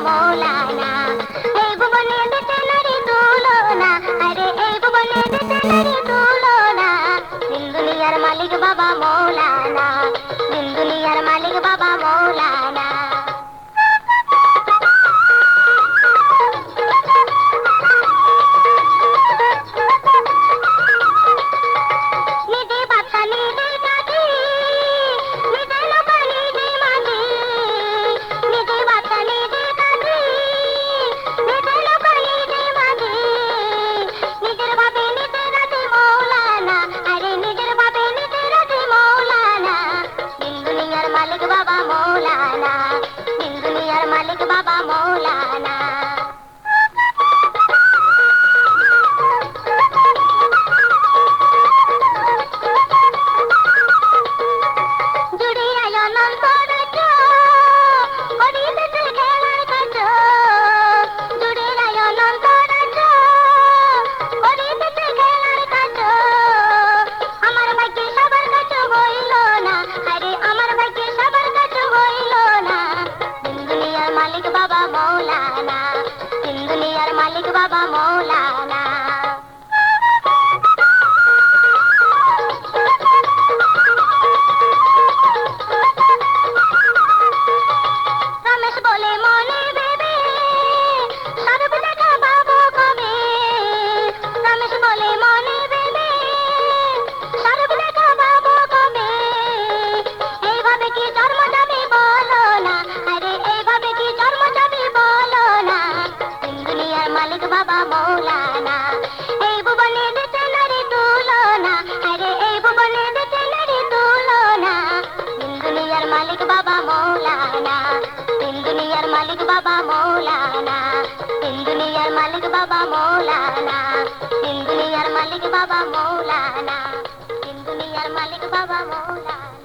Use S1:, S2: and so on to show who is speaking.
S1: মৌলানা। এই ভুবনে দিতে নারী তুলনা, আরে এই ভুবনে দিতে নারী তুলনা। দিন দুনিয়ার মালিক বাবা মৌলানা, দিন দুনিয়ার মালিক বাবা মৌলানা। মালিক বাবা মৌলানা, দিন দুনিয়ার মালিক বাবা মৌলানা। জুড়িয়া অনন্ত রাজ্য করিতেছে খেলার কাজ, জুড়িয়া অনন্ত রাজ্য করিতেছে খেলার কাজ। আমার ভাগ্যে সবার কাছে হইল না, আরে আমার ভাগ্যে সবার কাছে হইল না। দিন দুনিয়ার মালিক বাবা মৌলানা, দিন দুনিয়ার মালিক বাবা মৌলানা। রমেশ বলে মনে ভেবে স্বরূপ দেখা পাবো কবে, রমেশ বলে মনে ভেবে স্বরূপ দেখা পাবো কবে। এইভাবে কি জন্ম যাবে বলো না, আরে এইভাবে কি জন্ম যাবে বলো না। দিন দুনিয়ার মালিক বাবা মৌলানা, এই ভুবনে দিতে নারী তুলনা, আরে এই ভুবনে দিতে নারী তুলনা। দিন দুনিয়ার মালিক বাবা মৌলানা, দিন দুনিয়ার মালিক বাবা মৌলানা, দিন দুনিয়ার মালিক বাবা মৌলানা, দিন দুনিয়ার মালিক বাবা মৌলানা, দিন দুনিয়ার মালিক বাবা মৌলানা।